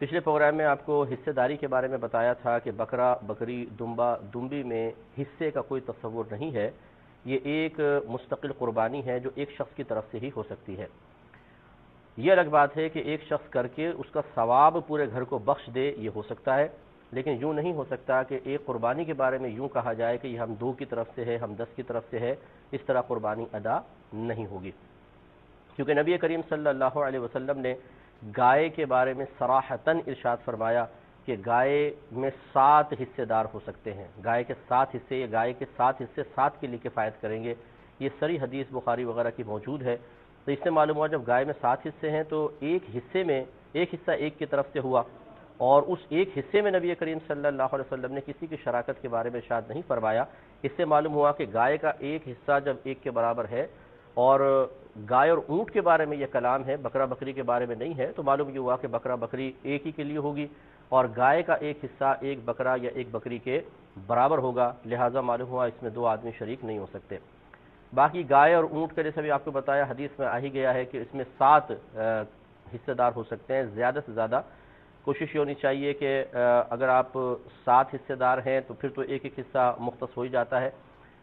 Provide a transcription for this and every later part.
پچھلے پروگرام میں آپ کو حصے داری کے بارے میں بتایا تھا کہ بکرا، بکری، دمبا، دمبی میں حصے کا کوئی تصور نہیں ہے. یہ ایک مستقل قربانی ہے جو ایک شخص کی طرف سے ہی ہو سکتی ہے. یہ الگ بات ہے کہ ایک شخص کر کے اس کا ثواب پورے گھر کو بخش دے، یہ ہو سکتا ہے، لیکن یوں نہیں ہو سکتا کہ ایک قربانی کے بارے میں یوں کہا جائے کہ یہ ہم 2 کی طرف سے ہے، ہم 10 کی طرف سے ہے. اس طرح قربانی ادا نہیں ہوگی، کیونکہ نبی کریم صلی اللہ علیہ وسلم نے گائے کے بارے میں صراحتاً ارشاد فرمایا کہ گائے میں 7 حصے دار ہو سکتے ہیں. گائے کے 7 حصے، یا گائے کے 7 حصے 7 کے لیے کفایت کریں گے. یہ سری حدیث بخاری وغیرہ کی موجود ہے. تو اس سے معلوم ہوا جب گائے میں 7 حصے ہیں تو ایک حصے میں ایک حصہ ایک کی طرف سے ہوا، اور اس ایک حصے میں نبی کریم صلی اللہ علیہ وسلم نے کسی کی شراکت کے بارے میں ارشاد نہیں فرمایا. اس سے معلوم ہوا کہ گائے کا ایک حصہ جب ایک کے برابر ہے، اور گائے اور اونٹ کے بارے میں یہ کلام ہے، بکرا بکری کے بارے میں نہیں ہے، تو معلوم یہ ہوا کہ بکرا بکری ایک ہی کے لیے ہوگی، اور گائے کا ایک حصہ ایک بکرا یا ایک بکری کے برابر ہوگا. لہٰذا معلوم ہوا اس میں 2 آدمی شریک نہیں ہو سکتے. باقی گائے اور اونٹ کا جیسے بھی آپ کو بتایا حدیث میں آ ہی گیا ہے کہ اس میں 7 حصے دار ہو سکتے ہیں. زیادہ سے زیادہ کوشش یہ ہونی چاہیے کہ اگر آپ 7 حصے دار ہیں تو پھر تو ایک ایک حصہ مختص ہو ہی جاتا ہے،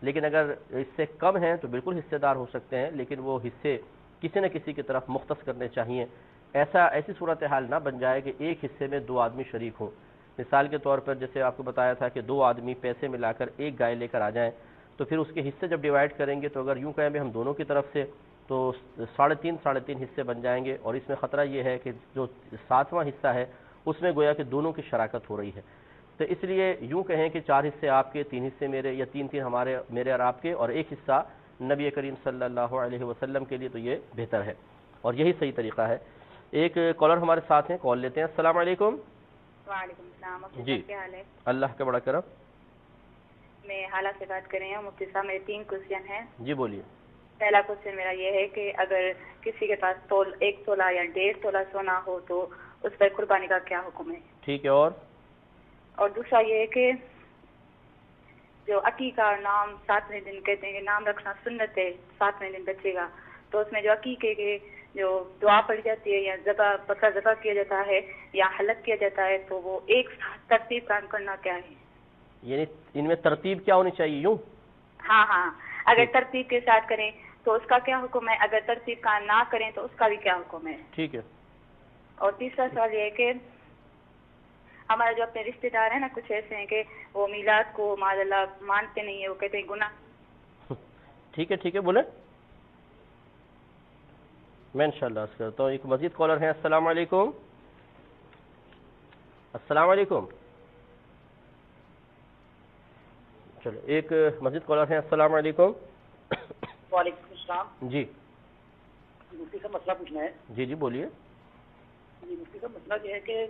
لیکن اگر اس سے کم ہیں تو بالکل حصے دار ہو سکتے ہیں، لیکن وہ حصے کسی نہ کسی کی طرف مختص کرنے چاہیے. ایسی صورتحال نہ بن جائے کہ ایک حصے میں 2 آدمی شریک ہوں. مثال کے طور پر جیسے آپ کو بتایا تھا کہ 2 آدمی پیسے ملا کر ایک گائے لے کر آ جائیں، تو پھر اس کے حصے جب ڈیوائیڈ کریں گے تو اگر یوں کہیں بھی ہم دونوں کی طرف سے تو 3.5 حصے بن جائیں گے، اور اس میں خطرہ یہ ہے کہ جو 7واں حصہ ہے اس میں گویا کہ دونوں کی شراکت ہو رہی ہے. تو اس لیے یوں کہیں کہ 4 حصے آپ کے، 3 حصے میرے، یا 3 میرے اور آپ کے، اور ایک حصہ نبی کریم صلی اللہ علیہ وسلم کے لیے، تو یہ بہتر ہے اور یہی صحیح طریقہ ہے. ایک کالر ہمارے ساتھ ہیں، کال لیتے ہیں. السلام علیکم. وعلیکم السلام. جی، کیا حال ہے؟ اللہ کا بڑا کرم. میں حالہ سے بات کر رہی ہوں. مفتی صاحب میرے 3 کوشچن ہیں. جی بولیے. پہلا کوشچن میرا یہ ہے کہ اگر کسی کے پاس 1 تولہ یا 1.5 تولہ سونا ہو تو اس پر قربانی کا کیا حکم ہے؟ ٹھیک ہے. اور دوسرا یہ ہے کہ جو عقیقہ نام 7ویں دن کہتے ہیں کہ نام رکھنا سنت ہے، 7ویں دن بچے گا، تو اس میں جو عقیقے کے جو دعا پڑھی جاتی ہے یا بکرا ذبح کیا جاتا ہے یا حلق کیا جاتا ہے، تو وہ ایک ساتھ ترتیب قائم کرنا کیا ہے؟ یعنی ان میں ترتیب کیا ہونی چاہیے؟ یوں ہاں اگر ترتیب کے ساتھ کریں تو اس کا کیا حکم ہے، اگر ترتیب قائم نہ کریں تو اس کا بھی کیا حکم ہے؟ ٹھیک ہے. اور تیسرا سوال یہ ہے کہ ہمارے جو اپنے رشتہ دار ہیں نا، کچھ ایسے ہیں کہ وہ میلاد کو معاذ اللہ مانتے نہیں ہیں، وہ کہتے ہیں گناہ. ٹھیک ہے بولے، میں انشاءاللہ عرض کرتا ہوں. ایک مزید کالر ہیں. السلام علیکم. السلام علیکم. چلو ایک مزید کالر ہیں. السلام علیکم. وعلیکم السلام. جی مفتی صاحب مسئلہ پوچھنا ہے. جی بولیے. جی مفتی صاحب مسئلہ یہ ہے کہ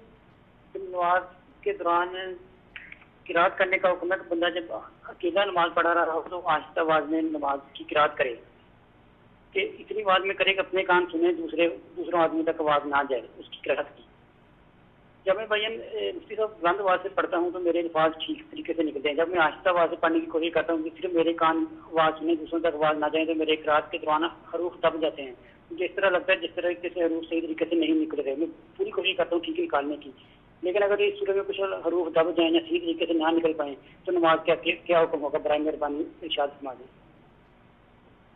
نماز کے دوران قرات کرنے کا حکم ہے کہ بندہ جب اکیلا نماز پڑھا رہا ہو تو آہستہ آواز میں نماز کی قرات کرے، کہ اتنی آواز میں کرے کہ اپنے کان سنے، دوسروں آدمی تک آواز نہ جائے اس کی قرات کی. جب میں بھائی مفتی صاحب بلند آواز سے پڑھتا ہوں تو میرے الفاظ ٹھیک طریقے سے نکلتے ہیں. جب میں آہستہ آواز سے پڑھنے کی کوشش کرتا ہوں کہ صرف میرے کان آواز سنے، دوسروں تک آواز نہ جائیں، تو میرے قرات کے دوران حروف دب جاتے ہیں. مجھے اس طرح لگتا ہے جس طرح سے حروف صحیح طریقے سے نہیں نکل رہے. میں پوری کوشش کرتا ہوں ٹھیک نکالنے کی، لیکن اگر اس صورت میں کچھ حروف دب جائیں یا صحیح طریقے سے نہ نکل پائیں تو نماز کیا حکم ہوگا؟ برائے مہربانی ارشاد فرما دیں.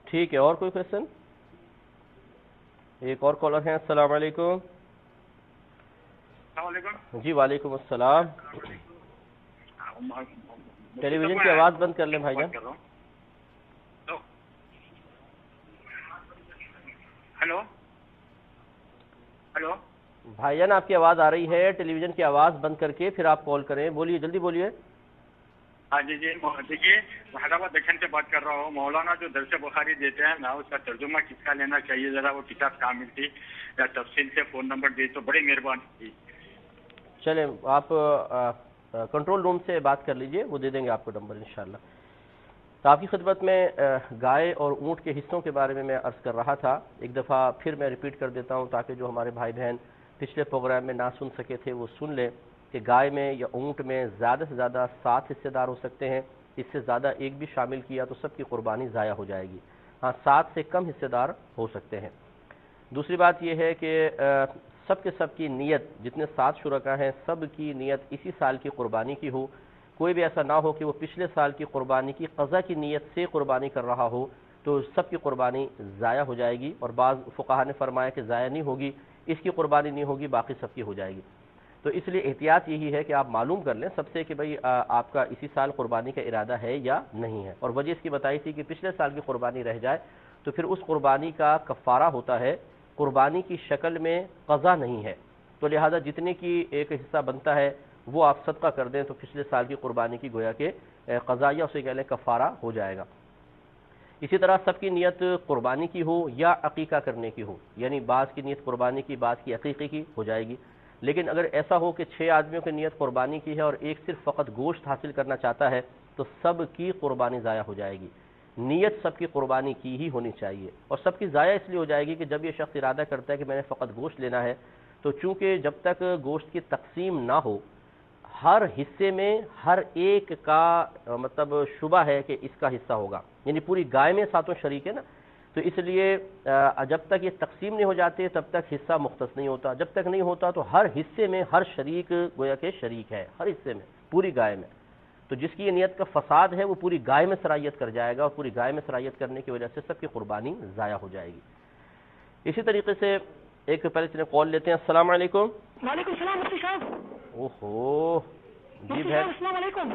ٹھیک ہے. اور کوئی کوشچن؟ ایک اور کالر ہیں. السلام علیکم. السلام علیکم. جی وعلیکم السلام. ٹیلی ویژن کی آواز بند کر لیں بھائی جان. ہلو بھائی جان آپ کی آواز آ رہی ہے، ٹیلی ویژن کی آواز بند کر کے پھر آپ کال کریں. بولیے، جلدی بولیے. ہاں جی دیکھیے، حیدرآباد دکن سے بات کر رہا ہوں. مولانا جو درس بخاری دیتے ہیں نا، اس کا ترجمہ کس کا لینا چاہیے؟ ذرا وہ کتاب کامل تھی یا تفصیل سے فون نمبر دی تو بڑی مہربانی تھی. چلیں آپ کنٹرول روم سے بات کر لیجئے، وہ دے دیں گے آپ کو نمبر انشاءاللہ. تو آپ کی خدمت میں گائے اور اونٹ کے حصوں کے بارے میں عرض کر رہا تھا. ایک دفعہ پھر میں ریپیٹ کر دیتا ہوں تاکہ جو ہمارے بھائی بہن پچھلے پروگرام میں نہ سن سکے تھے وہ سن لیں کہ گائے میں یا اونٹ میں زیادہ سے زیادہ 7 حصے دار ہو سکتے ہیں. اس سے زیادہ ایک بھی شامل کیا تو سب کی قربانی ضائع ہو جائے گی. ہاں 7 سے کم حصے دار ہو سکتے ہیں. دوسری بات یہ ہے کہ سب کے سب کی نیت، جتنے 7 شرکا ہیں سب کی نیت اسی سال کی قربانی کی ہو. کوئی بھی ایسا نہ ہو کہ وہ پچھلے سال کی قربانی کی قضا کی نیت سے قربانی کر رہا ہو، تو سب کی قربانی ضائع ہو جائے گی. اور بعض فقہا نے فرمایا کہ ضائع نہیں ہوگی، اس کی قربانی نہیں ہوگی، باقی سب کی ہو جائے گی. تو اس لیے احتیاط یہی ہے کہ آپ معلوم کر لیں سب سے کہ بھئی آپ کا اسی سال قربانی کا ارادہ ہے یا نہیں ہے. اور وجہ اس کی بتائی تھی کہ پچھلے سال کی قربانی رہ جائے تو پھر اس قربانی کا کفارہ ہوتا ہے، قربانی کی شکل میں قضا نہیں ہے. تو لہذا جتنے کی ایک حصہ بنتا ہے وہ آپ صدقہ کر دیں تو پچھلے سال کی قربانی کی گویا کہ قضا یا اسے کہہ لیں کفارہ ہو جائے گا. اسی طرح سب کی نیت قربانی کی ہو یا عقیقہ کرنے کی ہو، یعنی بعض کی نیت قربانی کی، بعض کی عقیقے کی ہو جائے گی. لیکن اگر ایسا ہو کہ 6 آدمیوں کی نیت قربانی کی ہے اور ایک صرف فقط گوشت حاصل کرنا چاہتا ہے تو سب کی قربانی ضائع ہو جائے گی. نیت سب کی قربانی کی ہی ہونی چاہیے. اور سب کی ضائع اس لیے ہو جائے گی کہ جب یہ شخص ارادہ کرتا ہے کہ میں نے فقط گوشت لینا ہے، تو چونکہ جب تک گوشت کی تقسیم نہ ہو ہر حصے میں ہر ایک کا مطلب شبہ ہے کہ اس کا حصہ ہوگا، یعنی پوری گائے میں 7 شریک ہے نا، تو اس لیے جب تک یہ تقسیم نہیں ہو جاتے تب تک حصہ مختص نہیں ہوتا. جب تک نہیں ہوتا تو ہر حصے میں ہر شریک گویا کہ شریک ہے، ہر حصے میں پوری گائے میں. تو جس کی یہ نیت کا فساد ہے وہ پوری گائے میں سرایت کر جائے گا، اور پوری گائے میں سرایت کرنے کی وجہ سے سب کی قربانی ضائع ہو جائے گی. اسی طریقے سے ایک پہلے چلیں کال لیتے ہیں. السلام علیکم. وعلیکم السلام مفتی صاحب. اوہو جی بھائی السلام علیکم.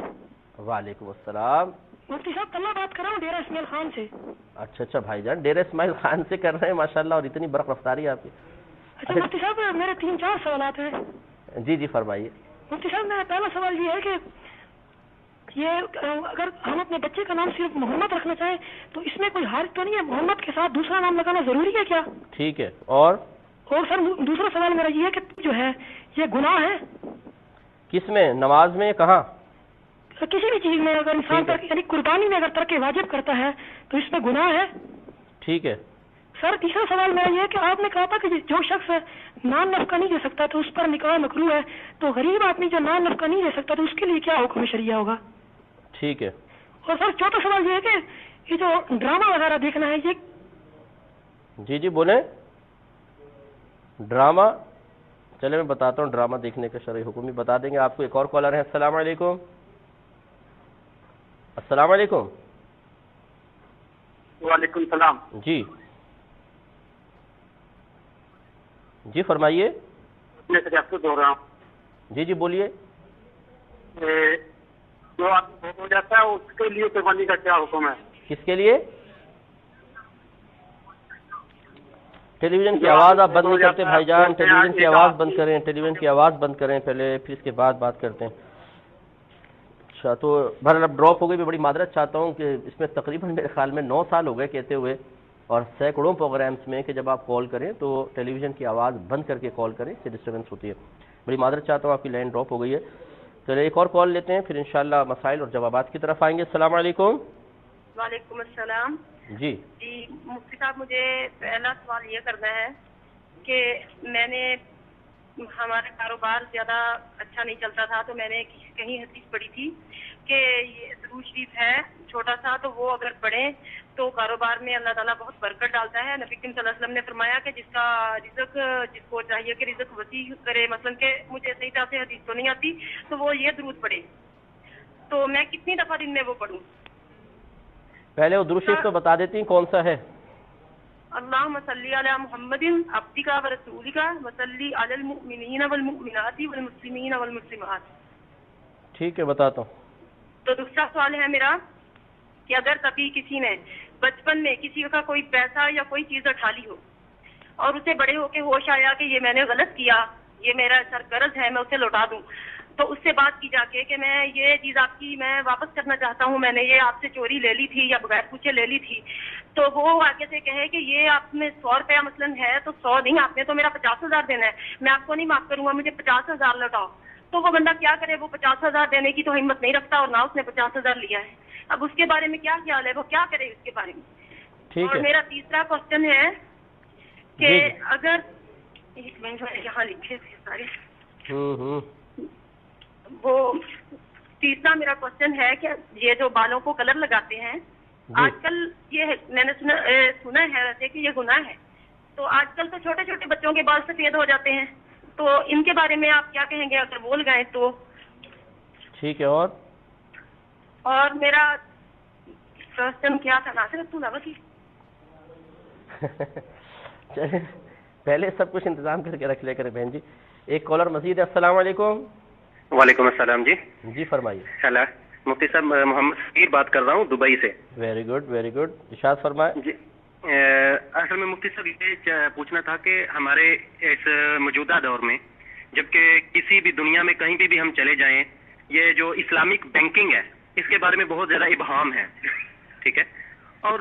وعلیکم السلام. مفتی صاحب کل بات کر رہا ہوں ڈیرہ اسماعیل خان سے. اچھا بھائی جان ڈیرہ اسماعیل خان سے کر رہے ہیں، ماشاءاللہ، اور اتنی برق رفتاری ہے آپ کی. اچھا مفتی صاحب میرے 3-4 سوالات ہیں. جی فرمائیے. مفتی صاحب میرا پہلا سوال یہ ہے کہ یہ اگر ہم اپنے بچے کا نام صرف محمد رکھنا چاہیں تو اس میں کوئی حرج تو نہیں ہے؟ محمد کے ساتھ دوسرا نام لگانا ضروری ہے کیا؟ ٹھیک ہے. اور سر دوسرا سوال میرا یہ ہے کہ جو ہے یہ گناہ ہے کس میں؟ نماز میں؟ کہاں؟ کسی بھی چیز میں اگر انسان یعنی قربانی میں اگر ترک واجب کرتا ہے تو اس میں گناہ ہے؟ ٹھیک ہے. سر تیسرا سوال میرا یہ ہے کہ آپ نے کہا تھا کہ جو شخص نان نفقہ نہیں دے سکتا تو اس پر نکاح مکروہ ہے، تو غریب آدمی جو نان نفقہ نہیں دے سکتا تو اس کے لیے کیا حکم شریعہ ہوگا؟ ٹھیک ہے. اور سر چوتھا سوال یہ ہے کہ یہ جو ڈرامہ وغیرہ دیکھنا ہے یہ جی بولیں. ڈرامہ چلے میں بتاتا ہوں، ڈرامہ دیکھنے کا شرعی حکم بھی بتا دیں گے آپ کو. ایک اور کالر ہے. السلام علیکم. السلام علیکم. وعلیکم السلام. جی فرمائیے. میں سجاست ہو رہا ہوں. جی بولیے. جو آدمی ہو جاتا ہے اس کے لیے قربانی کا کیا حکم ہے؟ کس کے لیے؟ ٹیلی ویژن کی آواز آپ بند نہیں کرتے بھائی جان. ٹیلی ویژن کی آواز بند کریں، ٹیلی ویژن کی آواز بند کریں پہلے، پھر اس کے بعد بات کرتے ہیں. اچھا تو بہرحال اب ڈراپ ہو گئی. میں بڑی معذرت چاہتا ہوں کہ اس میں تقریباً میرے خیال میں 9 سال ہو گئے کہتے ہوئے، اور سینکڑوں پروگرامز میں کہ جب آپ کال کریں تو ٹیلی ویژن کی آواز بند کر کے کال کریں، اس سے ڈسٹربنس ہوتی ہے. بڑی معذرت چاہتا ہوں، آپ کی لائن ڈراپ ہو گئی ہے. چلے ایک اور کال لیتے ہیں، پھر انشاءاللہ مسائل اور جوابات کی طرف آئیں گے. السلام علیکم. وعلیکم السلام. جی مفتی صاحب مجھے پہلا سوال یہ کرنا ہے کہ میں نے ہمارا کاروبار زیادہ اچھا نہیں چلتا تھا، تو میں نے کہیں حدیث پڑھی تھی کہ یہ درود شریف ہے چھوٹا سا، تو وہ اگر پڑھیں تو کاروبار میں اللہ تعالیٰ بہت برکت ڈالتا ہے. نبی کریم صلی اللہ علیہ وسلم نے فرمایا کہ جس کا رزق، جس کو چاہیے کہ رزق وسیع کرے، مثلا کہ مجھے صحیح طرح سے حدیث تو نہیں آتی، تو وہ یہ درود پڑھے. تو میں کتنی دفعہ دن میں وہ پڑھوں؟ پہلے وہ درود شریف تو بتا دیتی ہیں کون سا ہے. اللہم صلی علی محمد عبدک و رسولک وصلی علی المؤمنین والمؤمنات والمسلمین والمسلمات. ٹھیک ہے بتاتا ہوں. تو دوسرا سوال ہے میرا کہ اگر کبھی کسی نے بچپن میں کسی کا کوئی پیسہ یا کوئی چیز اٹھا لی ہو اور اسے بڑے ہو کے ہوش آیا کہ یہ میں نے غلط کیا، یہ میرا سرقرض ہے، میں اسے لوٹا دوں، تو اس سے بات کی جا کے کہ میں یہ چیز آپ کی میں واپس کرنا چاہتا ہوں، میں نے یہ آپ سے چوری لے لی تھی یا بغیر پوچھے لے لی تھی، تو وہ آگے سے کہے کہ یہ آپ میں 100 روپیہ مثلاً ہے تو 100 نہیں، آپ نے تو میرا 50,000 دینا ہے، میں آپ کو نہیں معاف کروں گا، مجھے 50,000 لوٹاؤ. تو وہ بندہ کیا کرے؟ وہ 50,000 دینے کی تو ہمت نہیں رکھتا اور نہ اس نے 50,000 لیا ہے. اب اس کے بارے میں کیا خیال ہے؟ وہ کیا کرے اس کے بارے میں؟ اور میرا تیسرا کوشچن ہے کہ اگر ایک منٹ میں یہاں لکھے تھے سارے، وہ تیسرا میرا کوشچن ہے کہ یہ جو بالوں کو کلر لگاتے ہیں آج کل، یہ میں نے سنا ہے ویسے کہ یہ گناہ ہے، تو آج کل تو چھوٹے چھوٹے بچوں کے بال سفید ہو جاتے ہیں، تو ان کے بارے میں آپ کیا کہیں گے اگر بول گئے تو؟ ٹھیک ہے. اور میرا کوشچن کیا تھا ناصرت تو لگا چلے پہلے سب کچھ انتظام کر کے رکھ لے کرے بہن جی. ایک کالر مزید ہے. السلام علیکم. وعلیکم السلام جی. جی فرمائیے. ہیلو مفتی صاحب، محمد فقیر بات کر رہا ہوں دبئی سے. Very good very good. ارشاد فرمائیں. جی اصل میں مفتی صاحب یہ پوچھنا تھا کہ ہمارے اس موجودہ دور میں جبکہ کسی بھی دنیا میں کہیں بھی ہم چلے جائیں، یہ جو اسلامک بینکنگ ہے اس کے بارے میں بہت زیادہ ابہام ہے. ٹھیک ہے. اور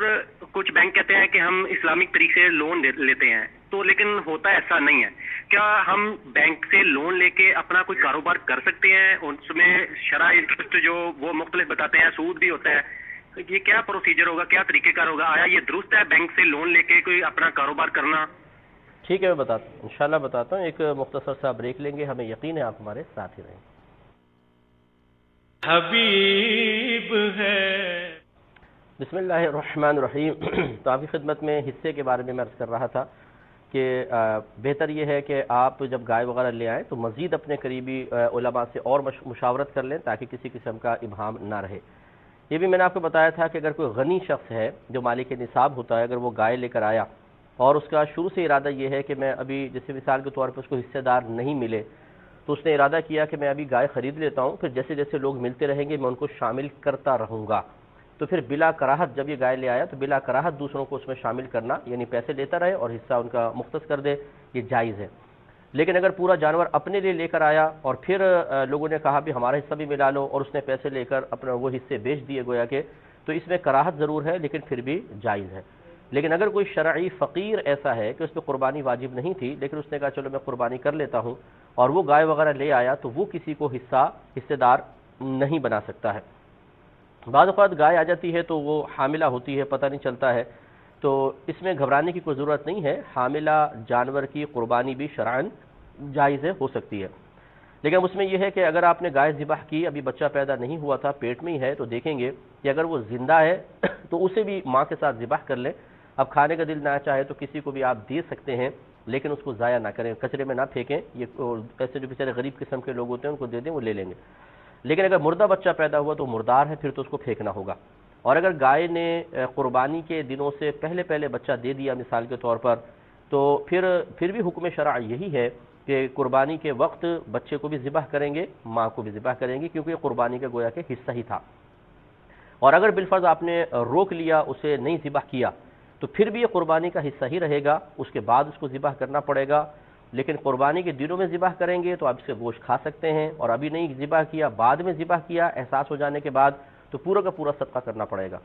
کچھ بینک کہتے ہیں کہ ہم اسلامک طریقے سے لون لیتے ہیں، تو لیکن ہوتا ایسا نہیں ہے. کیا ہم بینک سے لون لے کے اپنا کوئی کاروبار کر سکتے ہیں؟ اس میں شرح انٹرسٹ جو وہ مختلف بتاتے ہیں، سود بھی ہوتا ہے. یہ کیا پروسیجر ہوگا، کیا طریقہ کار ہوگا؟ آیا یہ درست ہے بینک سے لون لے کے کوئی اپنا کاروبار کرنا؟ ٹھیک ہے میں بتاتا ہوں، انشاءاللہ بتاتا ہوں. ایک مختصر سا بریک لیں گے. ہمیں یقین ہے آپ ہمارے ساتھ ہی رہیں. حبیب ہے. بسم اللہ الرحمن الرحیم. تو آپ کی خدمت میں حصے کے بارے میں عرض کر رہا تھا کہ بہتر یہ ہے کہ آپ جب گائے وغیرہ لے آئیں تو مزید اپنے قریبی علماء سے اور مشاورت کر لیں تاکہ کسی قسم کا ابہام نہ رہے. یہ بھی میں نے آپ کو بتایا تھا کہ اگر کوئی غنی شخص ہے جو مالک نصاب ہوتا ہے، اگر وہ گائے لے کر آیا اور اس کا شروع سے ارادہ یہ ہے کہ میں ابھی جیسے مثال کے طور پر اس کو حصے دار نہیں ملے تو اس نے ارادہ کیا کہ میں ابھی گائے خرید لیتا ہوں، پھر جیسے جیسے لوگ ملتے رہیں گے میں ان کو شامل کرتا رہوں گا، تو پھر بلا کراہت جب یہ گائے لے آیا تو بلا کراہت دوسروں کو اس میں شامل کرنا، یعنی پیسے لیتا رہے اور حصہ ان کا مختص کر دے، یہ جائز ہے. لیکن اگر پورا جانور اپنے لیے لے کر آیا اور پھر لوگوں نے کہا بھی ہمارا حصہ بھی ملا لو اور اس نے پیسے لے کر اپنے وہ حصے بیچ دیے گویا کہ، تو اس میں کراہت ضرور ہے لیکن پھر بھی جائز ہے. لیکن اگر کوئی شرعی فقیر ایسا ہے کہ اس پہ قربانی واجب نہیں تھی لیکن اس نے کہا چلو میں قربانی کر لیتا ہوں اور وہ گائے وغیرہ لے آیا تو وہ کسی کو حصے دار نہیں بنا سکتا ہے. بعض اوقات گائے آ جاتی ہے تو وہ حاملہ ہوتی ہے، پتہ نہیں چلتا ہے، تو اس میں گھبرانے کی کوئی ضرورت نہیں ہے. حاملہ جانور کی قربانی بھی شرعاً جائز ہو سکتی ہے. لیکن اس میں یہ ہے کہ اگر آپ نے گائے ذبح کی، ابھی بچہ پیدا نہیں ہوا تھا، پیٹ میں ہی ہے، تو دیکھیں گے کہ اگر وہ زندہ ہے تو اسے بھی ماں کے ساتھ ذبح کر لیں. اب کھانے کا دل نہ چاہے تو کسی کو بھی آپ دے سکتے ہیں لیکن اس کو ضائع نہ کریں، کچرے میں نہ پھینکیں. یہ ایسے جو بیچارے غریب قسم کے لوگ ہوتے ہیں ان کو دے دیں، وہ لے لیں گے. لیکن اگر مردہ بچہ پیدا ہوا تو مردار ہے، پھر تو اس کو پھینکنا ہوگا. اور اگر گائے نے قربانی کے دنوں سے پہلے بچہ دے دیا مثال کے طور پر، تو پھر بھی حکم شرع یہی ہے کہ قربانی کے وقت بچے کو بھی ذبح کریں گے، ماں کو بھی ذبح کریں گے، کیونکہ یہ قربانی کا گویا کہ حصہ ہی تھا. اور اگر بالفرض آپ نے روک لیا، اسے نہیں ذبح کیا، تو پھر بھی یہ قربانی کا حصہ ہی رہے گا، اس کے بعد اس کو ذبح کرنا پڑے گا. لیکن قربانی کے دنوں میں ذبح کریں گے تو آپ اس سے گوشت کھا سکتے ہیں، اور ابھی نہیں ذبح کیا، بعد میں ذبح کیا احساس ہو جانے کے بعد، تو پورا کا پورا صدقہ کرنا پڑے گا.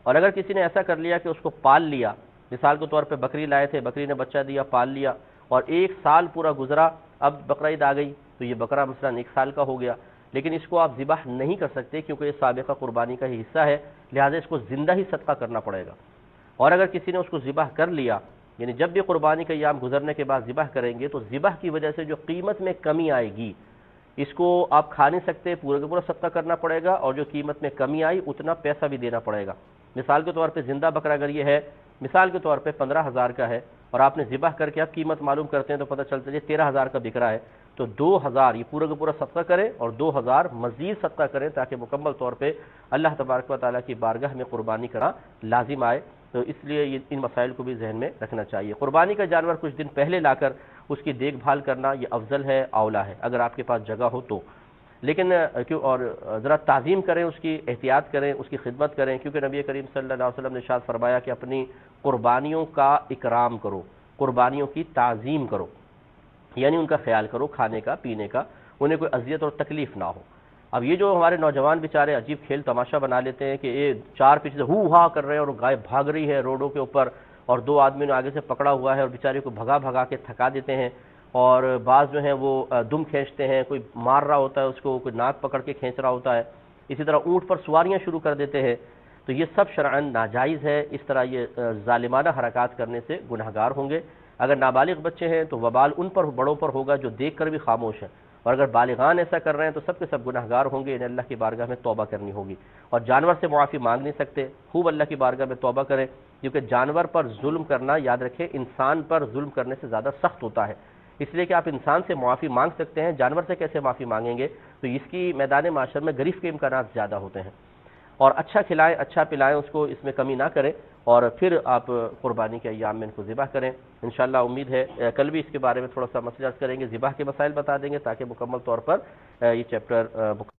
اور اگر کسی نے ایسا کر لیا کہ اس کو پال لیا، مثال کے طور پہ بکری لائے تھے، بکری نے بچہ دیا، پال لیا، اور 1 سال پورا گزرا، اب بقرعید آ گئی تو یہ بکرا مثلا 1 سال کا ہو گیا، لیکن اس کو آپ ذبح نہیں کر سکتے کیونکہ یہ سابقہ قربانی کا ہی حصہ ہے، لہٰذا اس کو زندہ ہی صدقہ کرنا پڑے گا. اور اگر کسی نے اس کو ذبح کر لیا، یعنی جب بھی قربانی کا ایام گزرنے کے بعد ذبح کریں گے تو ذبح کی وجہ سے جو قیمت میں کمی آئے گی اس کو آپ کھا نہیں سکتے، پورا کا پورا صدقہ کرنا پڑے گا، اور جو قیمت میں کمی آئی اتنا پیسہ بھی دینا پڑے گا. مثال کے طور پہ زندہ بکرا اگر یہ ہے، مثال کے طور پہ 15,000 کا ہے اور آپ نے ذبح کر کے آپ قیمت معلوم کرتے ہیں تو پتہ چلتا ہے 13,000 کا بک رہا ہے، تو 2,000 یہ پورا کا پورا صدقہ کریں اور 2,000 مزید صدقہ کریں تاکہ مکمل طور پہ اللہ تبارک و تعالیٰ کی بارگاہ میں قربانی کرنا لازم آئے. تو اس لیے ان مسائل کو بھی ذہن میں رکھنا چاہیے. قربانی کا جانور کچھ دن پہلے لا کر اس کی دیکھ بھال کرنا یہ افضل ہے، اولا ہے اگر آپ کے پاس جگہ ہو تو. لیکن اور ذرا تعظیم کریں، اس کی احتیاط کریں، اس کی خدمت کریں، کیونکہ نبی کریم صلی اللہ علیہ وسلم نے ارشاد فرمایا کہ اپنی قربانیوں کا اکرام کرو، قربانیوں کی تعظیم کرو، یعنی ان کا خیال کرو، کھانے کا، پینے کا، انہیں کوئی اذیت اور تکلیف نہ ہو. اب یہ جو ہمارے نوجوان بیچارے عجیب کھیل تماشا بنا لیتے ہیں کہ یہ 4 پیچھے سے ہو ہا کر رہے ہیں اور گائے بھاگ رہی ہے روڈوں کے اوپر اور 2 آدمی نے آگے سے پکڑا ہوا ہے اور بیچارے کو بھگا کے تھکا دیتے ہیں، اور بعض جو ہیں وہ دم کھینچتے ہیں، کوئی مار رہا ہوتا ہے اس کو، کوئی ناک پکڑ کے کھینچ رہا ہوتا ہے، اسی طرح اونٹ پر سواریاں شروع کر دیتے ہیں. تو یہ سب شرعاً ناجائز ہے. اس طرح یہ ظالمانہ حرکات کرنے سے گنہگار ہوں گے. اگر نابالغ بچے ہیں تو وبال ان پر بڑوں پر ہوگا جو دیکھ کر بھی خاموش ہیں، اور اگر بالغان ایسا کر رہے ہیں تو سب کے سب گنہگار ہوں گے. انہیں اللہ کی بارگاہ میں توبہ کرنی ہوگی، اور جانور سے معافی مانگ نہیں سکتے. خوب اللہ کی بارگاہ میں توبہ کریں، کیونکہ جانور پر ظلم کرنا یاد رکھیں انسان پر ظلم کرنے سے زیادہ سخت ہوتا ہے. اس لیے کہ آپ انسان سے معافی مانگ سکتے ہیں، جانور سے کیسے معافی مانگیں گے؟ تو اس کی میدان معاشر میں گرفت کے امکانات زیادہ ہوتے ہیں. اور اچھا کھلائیں، اچھا پلائیں، اس کو اس میں کمی نہ کریں، اور پھر آپ قربانی کے ایام میں ان کو ذبح کریں. انشاءاللہ امید ہے کل بھی اس کے بارے میں تھوڑا سا مسئلہ کریں گے، ذبح کے مسائل بتا دیں گے تاکہ مکمل طور پر یہ چیپٹر